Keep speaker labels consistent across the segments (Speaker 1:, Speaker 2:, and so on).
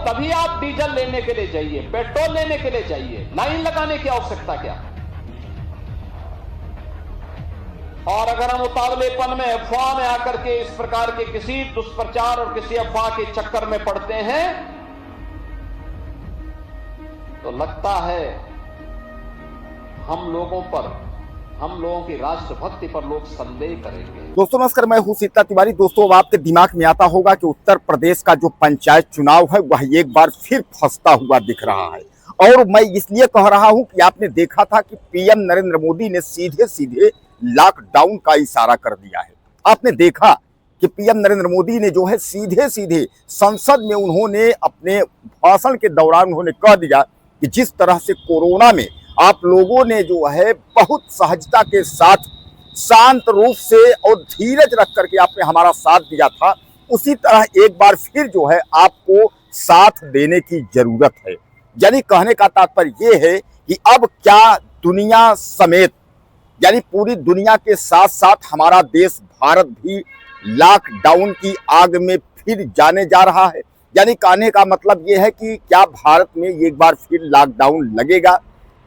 Speaker 1: तभी आप डीजल लेने के लिए जाइए, पेट्रोल लेने के लिए जाइए, लाइन लगाने की आवश्यकता क्या। और अगर हम उतावलेपन में, अफवाह में आकर के इस प्रकार के किसी दुष्प्रचार और किसी अफवाह के चक्कर में पड़ते हैं तो लगता है हम लोगों की राष्ट्रभक्ति पर लोग संदेह करेंगे।
Speaker 2: दोस्तों नमस्कार, मैं हूं सीता तिवारी। दोस्तों अब आपके दिमाग में आता होगा कि उत्तर प्रदेश का जो पंचायत चुनाव है वह एक बार फिर फंसता हुआ दिख रहा है। और मैं इसलिए कह रहा हूं कि आपने देखा था कि पीएम नरेंद्र मोदी ने सीधे सीधे लॉकडाउन का इशारा कर दिया है। आपने देखा कि पीएम नरेंद्र मोदी ने जो है सीधे सीधे संसद में उन्होंने अपने भाषण के दौरान उन्होंने कह दिया कि जिस तरह से कोरोना में आप लोगों ने जो है बहुत सहजता के साथ शांत रूप से और धीरज रख करके आपने हमारा साथ दिया था, उसी तरह एक बार फिर जो है आपको साथ देने की जरूरत है। यानी कहने का तात्पर्य यह है कि अब क्या दुनिया समेत यानी पूरी दुनिया के साथ साथ हमारा देश भारत भी लॉकडाउन की आग में फिर जाने जा रहा है। यानी कहने का मतलब यह है कि क्या भारत में एक बार फिर लॉकडाउन लगेगा।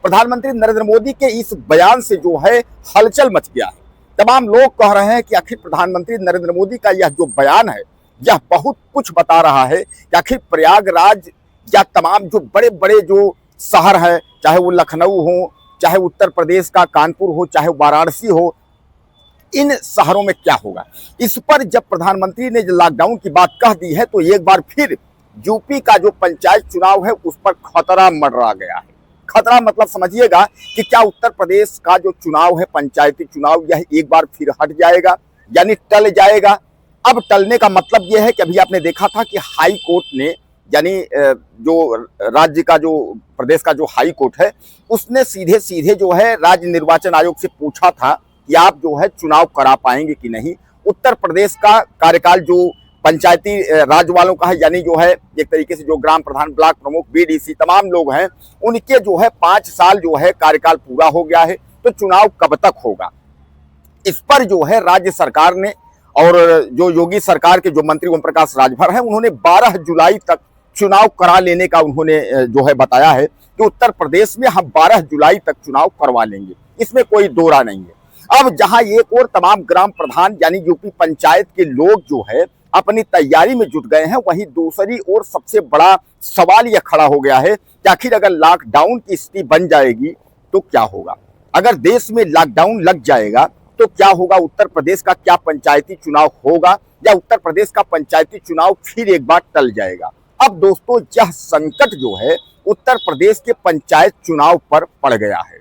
Speaker 2: प्रधानमंत्री नरेंद्र मोदी के इस बयान से जो है हलचल मच गया है। तमाम लोग कह रहे हैं कि आखिर प्रधानमंत्री नरेंद्र मोदी का यह जो बयान है यह बहुत कुछ बता रहा है कि आखिर प्रयागराज या तमाम जो बड़े बड़े जो शहर है, चाहे वो लखनऊ हो, चाहे उत्तर प्रदेश का कानपुर हो, चाहे वाराणसी हो, इन शहरों में क्या होगा। इस पर जब प्रधानमंत्री ने लॉकडाउन की बात कह दी है तो एक बार फिर यूपी का जो पंचायत चुनाव है उस पर खतरा मंडरा गया है। खतरा मतलब समझिएगा कि क्या उत्तर प्रदेश का जो चुनाव है पंचायती चुनाव यह एक बार फिर हट जाएगा, यानी टल जाएगा। अब टलने का मतलब यह है कि अभी आपने देखा था कि हाई कोर्ट ने यानी जो राज्य का जो प्रदेश का जो हाई कोर्ट है उसने सीधे सीधे जो है राज्य निर्वाचन आयोग से पूछा था कि आप जो है चुनाव करा पाएंगे कि नहीं। उत्तर प्रदेश का कार्यकाल जो पंचायती राज वालों का है, यानी जो है एक तरीके से जो ग्राम प्रधान, ब्लॉक प्रमुख, बीडीसी तमाम लोग हैं, उनके जो है 5 साल जो है कार्यकाल पूरा हो गया है। तो चुनाव कब तक होगा, इस पर जो है राज्य सरकार ने और जो योगी सरकार के जो मंत्री ओम प्रकाश राजभर हैं उन्होंने 12 जुलाई तक चुनाव करा लेने का उन्होंने जो है बताया है कि उत्तर प्रदेश में हम 12 जुलाई तक चुनाव करवा लेंगे, इसमें कोई दो राय नहीं है। अब जहां एक और तमाम ग्राम प्रधान यानी यूपी पंचायत के लोग जो है अपनी तैयारी में जुट गए हैं, वहीं दूसरी ओर सबसे बड़ा सवाल यह खड़ा हो गया है कि आखिर अगर लॉकडाउन की स्थिति बन जाएगी तो क्या होगा। अगर देश में लॉकडाउन लग जाएगा तो क्या होगा, उत्तर प्रदेश का क्या पंचायती चुनाव होगा या उत्तर प्रदेश का पंचायती चुनाव फिर एक बार टल जाएगा। अब दोस्तों यह संकट जो है उत्तर प्रदेश के पंचायत चुनाव पर पड़ गया है।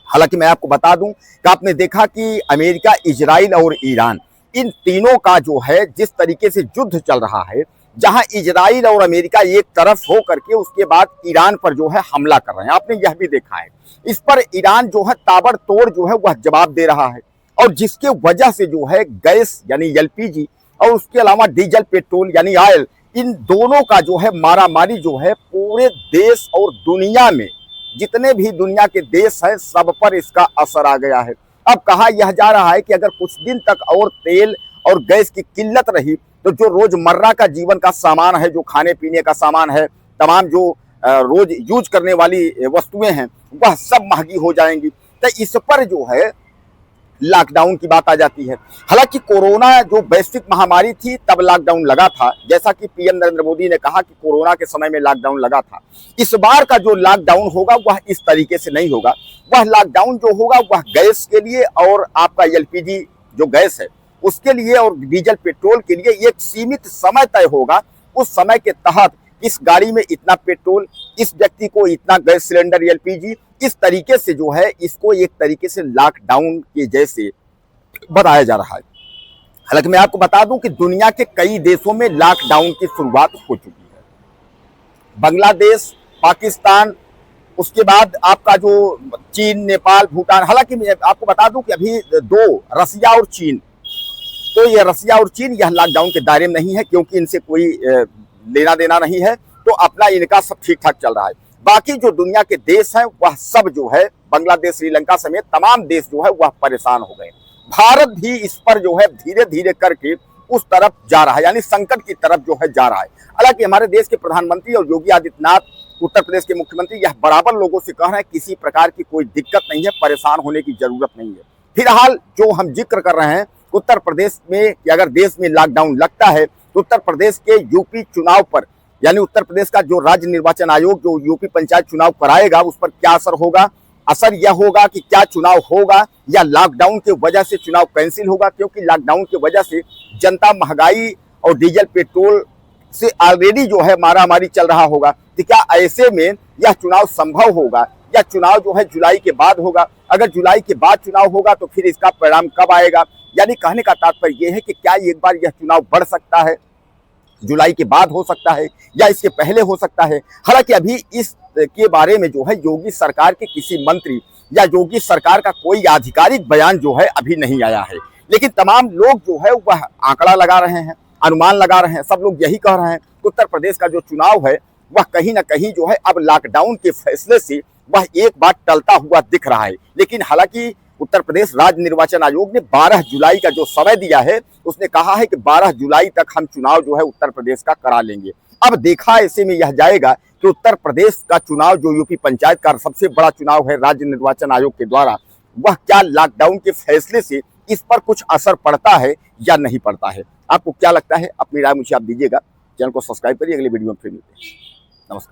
Speaker 2: हालांकि मैं आपको बता दूं कि आपने देखा कि अमेरिका, इजराइल और ईरान, इन तीनों का जो है जिस तरीके से युद्ध चल रहा है, जहां इजराइल और अमेरिका एक तरफ हो करके उसके बाद ईरान पर जो है हमला कर रहे हैं, आपने यह भी देखा है। इस पर ईरान जो है ताबड़तोड़ जो है वह जवाब दे रहा है और जिसके वजह से जो है गैस यानी एलपीजी और उसके अलावा डीजल पेट्रोल यानी ऑयल, इन दोनों का जो है मारामारी जो है पूरे देश और दुनिया में जितने भी दुनिया के देश हैं सब पर इसका असर आ गया है। अब कहा यह जा रहा है कि अगर कुछ दिन तक और तेल और गैस की किल्लत रही तो जो रोजमर्रा का जीवन का सामान है, जो खाने पीने का सामान है, तमाम जो रोज यूज करने वाली वस्तुएं हैं वह सब महंगी हो जाएंगी। तो इस पर जो है लॉकडाउन की बात आ जाती है। हालांकि कोरोना जो वैश्विक महामारी थी तब लॉकडाउन लगा था, जैसा कि पीएम नरेंद्र मोदी ने कहा कि कोरोना के समय में लॉकडाउन लगा था। इस बार का जो लॉकडाउन होगा वह इस तरीके से नहीं होगा। वह लॉकडाउन जो होगा वह गैस के लिए और आपका एलपीजी जो गैस है उसके लिए और डीजल पेट्रोल के लिए एक सीमित समय तय होगा। उस समय के तहत इस गाड़ी में इतना पेट्रोल, इस व्यक्ति को इतना गैस सिलेंडर एलपीजी, इस तरीके से जो है इसको एक तरीके से लॉकडाउन के जैसे बताया जा रहा है। हालांकि मैं आपको बता दूं कि दुनिया के कई देशों में लॉकडाउन की शुरुआत हो चुकी है। बांग्लादेश, पाकिस्तान, उसके बाद आपका जो चीन, नेपाल, भूटान। हालांकि मैं आपको बता दूं कि अभी 2 रसिया और चीन, तो ये रसिया और चीन यह लॉकडाउन के दायरे में नहीं है क्योंकि इनसे कोई लेना देना नहीं है, तो अपना इनका सब ठीक ठाक चल रहा है। बाकी जो दुनिया के देश हैं वह सब जो है बांग्लादेश, श्रीलंका समेत तमाम देश जो है वह परेशान हो गए। भारत भी इस पर जो है धीरे धीरे करके उस तरफ जा रहा है, यानी संकट की तरफ जो है जा रहा है। हालांकि हमारे देश के प्रधानमंत्री और योगी आदित्यनाथ उत्तर प्रदेश के मुख्यमंत्री यह बराबर लोगों से कह रहे हैं किसी प्रकार की कोई दिक्कत नहीं है, परेशान होने की जरूरत नहीं है। फिलहाल जो हम जिक्र कर रहे हैं उत्तर प्रदेश में कि अगर देश में लॉकडाउन लगता है तो उत्तर प्रदेश के यूपी चुनाव पर, यानी उत्तर प्रदेश का जो राज्य निर्वाचन आयोग जो यूपी पंचायत चुनाव कराएगा उस पर क्या असर होगा। असर यह होगा कि क्या चुनाव होगा या लॉकडाउन की वजह से चुनाव कैंसिल होगा, क्योंकि लॉकडाउन की वजह से जनता महंगाई और डीजल पेट्रोल से ऑलरेडी जो है मारामारी चल रहा होगा। तो क्या ऐसे में यह चुनाव संभव होगा या चुनाव जो है जुलाई के बाद होगा? अगर जुलाई के बाद चुनाव होगा तो फिर इसका परिणाम कब आएगा? यानी कहने का तात्पर्य यह है कि क्या एक बार यह चुनाव बढ़ सकता है, जुलाई के बाद हो सकता है या इसके पहले हो सकता है। हालांकि अभी इस के बारे में जो है योगी सरकार के किसी मंत्री या योगी सरकार का कोई आधिकारिक बयान जो है अभी नहीं आया है, लेकिन तमाम लोग जो है वह आंकड़ा लगा रहे हैं, अनुमान लगा रहे हैं। सब लोग यही कह रहे हैं कि उत्तर प्रदेश का जो चुनाव है वह कहीं ना कहीं जो है अब लॉकडाउन के फैसले से वह एक बार टलता हुआ दिख रहा है। लेकिन हालांकि उत्तर प्रदेश राज्य निर्वाचन आयोग ने 12 जुलाई का जो समय दिया है उसने कहा है कि 12 जुलाई तक हम चुनाव जो है उत्तर प्रदेश का करा लेंगे। अब देखा ऐसे में यह जाएगा कि उत्तर प्रदेश का चुनाव जो यूपी पंचायत का सबसे बड़ा चुनाव है राज्य निर्वाचन आयोग के द्वारा, वह क्या लॉकडाउन के फैसले से इस पर कुछ असर पड़ता है या नहीं पड़ता है। आपको क्या लगता है? अपनी राय मुझे आप दीजिएगा। चैनल को सब्सक्राइब करिए। अगले वीडियो में फिर मिलते हैं। नमस्कार।